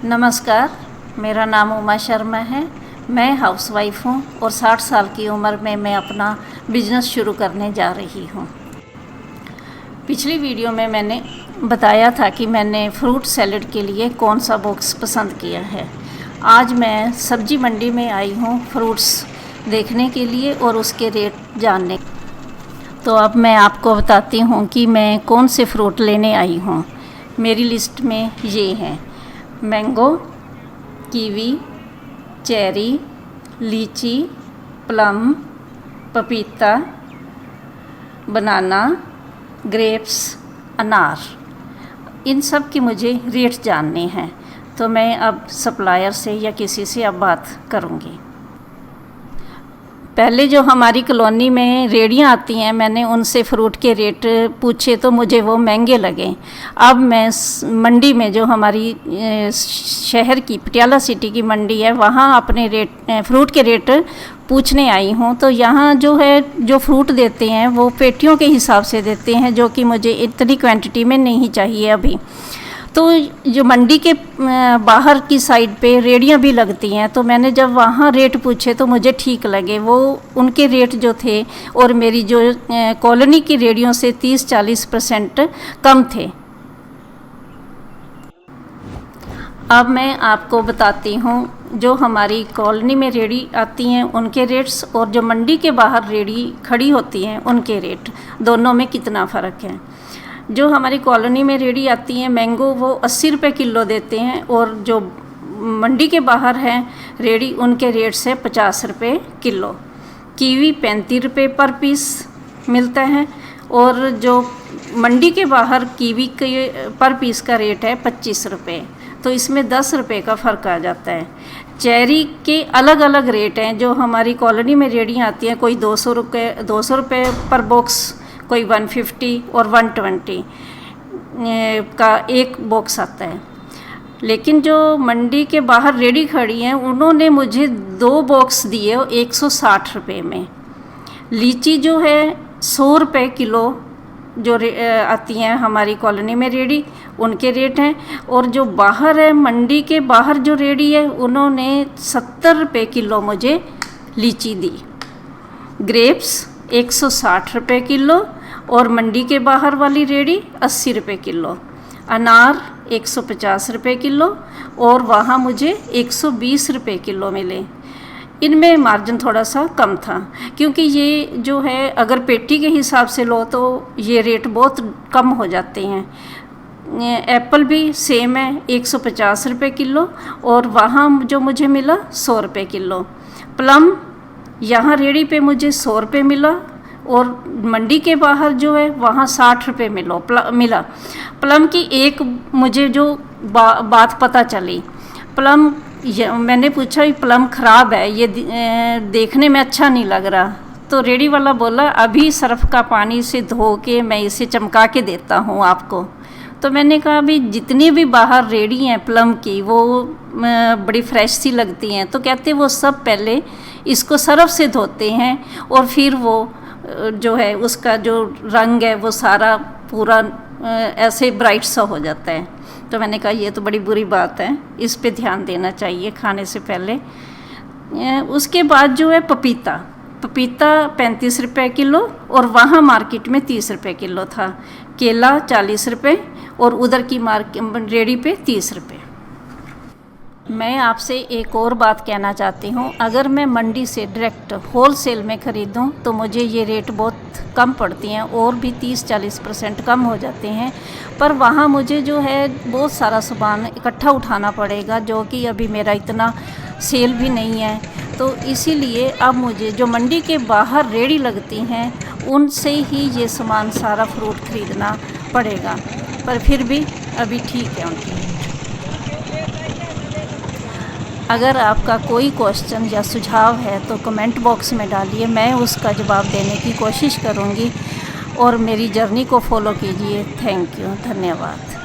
नमस्कार, मेरा नाम उमा शर्मा है। मैं हाउसवाइफ हूँ और 60 साल की उम्र में मैं अपना बिजनेस शुरू करने जा रही हूँ। पिछली वीडियो में मैंने बताया था कि मैंने फ्रूट सैलेड के लिए कौन सा बॉक्स पसंद किया है। आज मैं सब्जी मंडी में आई हूँ फ्रूट्स देखने के लिए और उसके रेट जानने। तो अब मैं आपको बताती हूँ कि मैं कौन से फ्रूट लेने आई हूँ। मेरी लिस्ट में ये हैं: मैंगो, कीवी, चेरी, लीची, प्लम, पपीता, बनाना, ग्रेप्स, अनार। इन सब की मुझे रेट जानने हैं, तो मैं अब सप्लायर से या किसी से अब बात करूँगी। पहले जो हमारी कॉलोनी में रेहड़ियाँ आती हैं, मैंने उनसे फ्रूट के रेट पूछे तो मुझे वो महंगे लगे। अब मैं मंडी में, जो हमारी शहर की पटियाला सिटी की मंडी है, वहाँ अपने फ्रूट के रेट पूछने आई हूँ। तो यहाँ जो फ्रूट देते हैं वो पेटियों के हिसाब से देते हैं, जो कि मुझे इतनी क्वांटिटी में नहीं चाहिए अभी। तो जो मंडी के बाहर की साइड पे रेहड़ियाँ भी लगती हैं, तो मैंने जब वहाँ रेट पूछे तो मुझे ठीक लगे। वो उनके रेट जो थे और मेरी जो कॉलोनी की रेहड़ियों से 30-40% कम थे। अब मैं आपको बताती हूँ जो हमारी कॉलोनी में रेहड़ी आती हैं उनके रेट्स और जो मंडी के बाहर रेहड़ी खड़ी होती हैं उनके रेट, दोनों में कितना फ़र्क है। जो हमारी कॉलोनी में रेहड़ी आती हैं मैंगो, वो 80 रुपये किलो देते हैं, और जो मंडी के बाहर हैं रेहड़ी उनके रेट से 50 रुपये किलो। कीवी 35 रुपये पर पीस मिलता है, और जो मंडी के बाहर कीवी के पर पीस का रेट है 25 रुपये। तो इसमें 10 रुपये का फ़र्क आ जाता है। चेरी के अलग अलग रेट हैं। जो हमारी कॉलोनी में रेहड़ियाँ आती हैं, कोई 200 रुपये पर बॉक्स, कोई 150 और 120 का एक बॉक्स आता है। लेकिन जो मंडी के बाहर रेहड़ी खड़ी हैं उन्होंने मुझे 2 बॉक्स दिए 160 रुपये में। लीची जो है 100 रुपये किलो जो आती हैं हमारी कॉलोनी में रेहड़ी, उनके रेट हैं। और जो बाहर है, मंडी के बाहर जो रेहड़ी है, उन्होंने 70 रुपये किलो मुझे लीची दी। ग्रेप्स 160 रुपये किलो और मंडी के बाहर वाली रेहड़ी 80 रुपये किलो। अनार 150 रुपये किलो और वहाँ मुझे 120 रुपये किलो मिले। इनमें मार्जिन थोड़ा सा कम था, क्योंकि ये जो है अगर पेटी के हिसाब से लो तो ये रेट बहुत कम हो जाते हैं। एप्पल भी सेम है 150 रुपये किलो और वहाँ जो मुझे मिला 100 रुपये किलो। प्लम यहाँ रेहड़ी पे मुझे 100 रुपये मिला और मंडी के बाहर जो है वहाँ 60 रुपये मिला। प्लम की एक मुझे जो बात पता चली, प्लम मैंने पूछा ये प्लम ख़राब है, ये देखने में अच्छा नहीं लग रहा। तो रेहड़ी वाला बोला अभी सर्फ का पानी से धो के मैं इसे चमका के देता हूँ आपको। तो मैंने कहा अभी जितनी भी बाहर रेहड़ी हैं प्लम की, वो बड़ी फ्रेश सी लगती हैं। तो कहते वो सब पहले इसको सर्फ से धोते हैं और फिर वो जो है उसका जो रंग है वो सारा पूरा ऐसे ब्राइट सा हो जाता है। तो मैंने कहा ये तो बड़ी बुरी बात है, इस पे ध्यान देना चाहिए खाने से पहले। उसके बाद जो है पपीता 35 रुपये किलो और वहाँ मार्केट में 30 रुपये किलो था। केला 40 रुपये और उधर की रेहड़ी पे 30 रुपये। मैं आपसे एक और बात कहना चाहती हूँ, अगर मैं मंडी से डायरेक्ट होलसेल में ख़रीदूँ तो मुझे ये रेट बहुत कम पड़ती हैं और भी 30-40% कम हो जाते हैं। पर वहाँ मुझे जो है बहुत सारा सामान इकट्ठा उठाना पड़ेगा, जो कि अभी मेरा इतना सेल भी नहीं है। तो इसीलिए अब मुझे जो मंडी के बाहर रेहड़ी लगती हैं उनसे ही ये सामान सारा फ्रूट ख़रीदना पड़ेगा। पर फिर भी अभी ठीक है उनकी। अगर आपका कोई क्वेश्चन या सुझाव है तो कमेंट बॉक्स में डालिए, मैं उसका जवाब देने की कोशिश करूँगी। और मेरी जर्नी को फॉलो कीजिए। थैंक यू, धन्यवाद।